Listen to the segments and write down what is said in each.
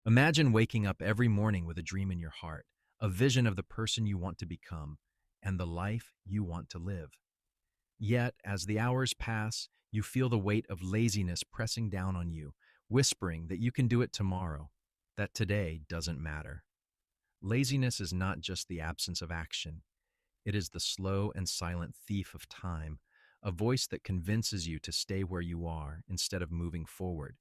Imagine waking up every morning with a dream in your heart, a vision of the person you want to become, and the life you want to live. Yet, as the hours pass, you feel the weight of laziness pressing down on you, whispering that you can do it tomorrow, that today doesn't matter. Laziness is not just the absence of action, it is the slow and silent thief of time, a voice that convinces you to stay where you are instead of moving forward.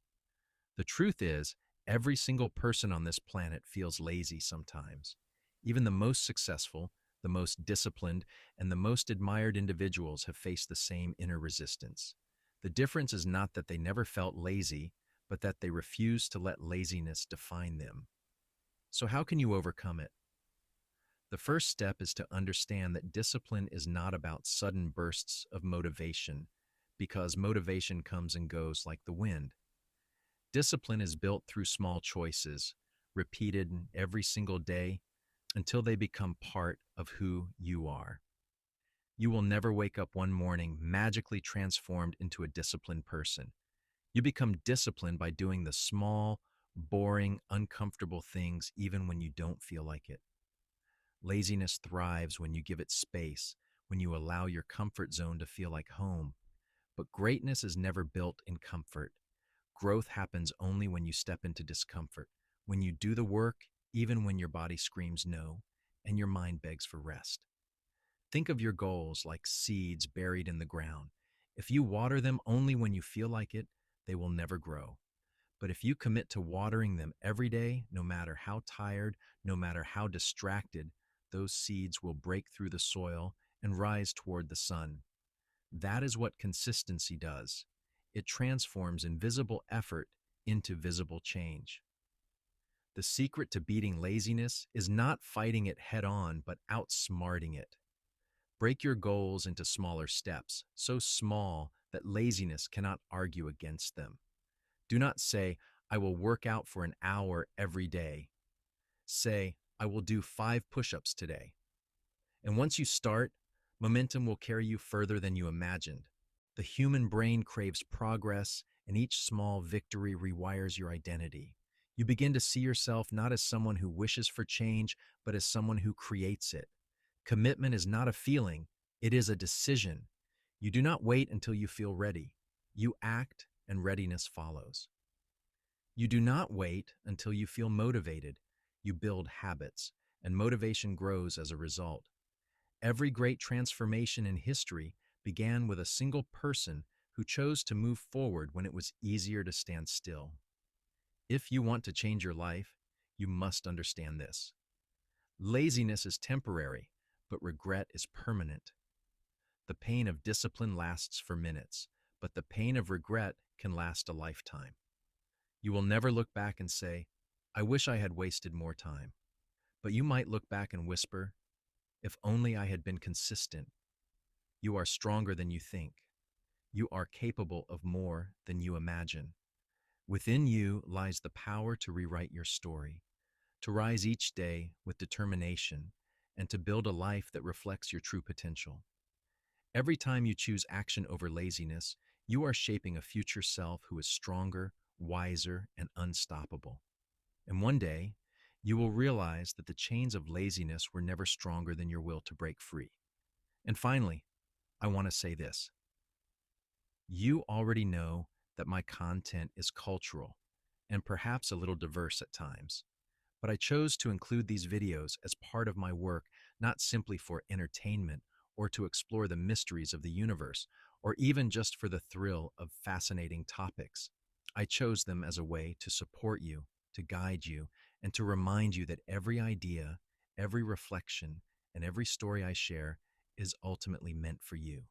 The truth is, every single person on this planet feels lazy sometimes. Even the most successful, the most disciplined, and the most admired individuals have faced the same inner resistance. The difference is not that they never felt lazy, but that they refuse to let laziness define them. So, how can you overcome it? The first step is to understand that discipline is not about sudden bursts of motivation, because motivation comes and goes like the wind. Discipline is built through small choices, repeated every single day until they become part of who you are. You will never wake up one morning magically transformed into a disciplined person. You become disciplined by doing the small, boring, uncomfortable things even when you don't feel like it. Laziness thrives when you give it space, when you allow your comfort zone to feel like home. But greatness is never built in comfort. Growth happens only when you step into discomfort, when you do the work, even when your body screams no, and your mind begs for rest. Think of your goals like seeds buried in the ground. If you water them only when you feel like it, they will never grow. But if you commit to watering them every day, no matter how tired, no matter how distracted, those seeds will break through the soil and rise toward the sun. That is what consistency does. It transforms invisible effort into visible change. The secret to beating laziness is not fighting it head on, but outsmarting it. Break your goals into smaller steps, so small that laziness cannot argue against them. Do not say, I will work out for an hour every day. Say, I will do 5 push-ups today. And once you start, momentum will carry you further than you imagined. The human brain craves progress, and each small victory rewires your identity. You begin to see yourself not as someone who wishes for change, but as someone who creates it. Commitment is not a feeling, it is a decision. You do not wait until you feel ready. You act, and readiness follows. You do not wait until you feel motivated. You build habits, and motivation grows as a result. Every great transformation in history began with a single person who chose to move forward when it was easier to stand still. If you want to change your life, you must understand this. Laziness is temporary, but regret is permanent. The pain of discipline lasts for minutes, but the pain of regret can last a lifetime. You will never look back and say, I wish I had wasted more time. But you might look back and whisper, if only I had been consistent. You are stronger than you think. You are capable of more than you imagine. Within you lies the power to rewrite your story, to rise each day with determination, and to build a life that reflects your true potential. Every time you choose action over laziness, you are shaping a future self who is stronger, wiser, and unstoppable. And one day, you will realize that the chains of laziness were never stronger than your will to break free. And finally, I want to say this. You already know that my content is cultural and perhaps a little diverse at times, but I chose to include these videos as part of my work, not simply for entertainment or to explore the mysteries of the universe, or even just for the thrill of fascinating topics. I chose them as a way to support you, to guide you, and to remind you that every idea, every reflection, and every story I share is ultimately meant for you.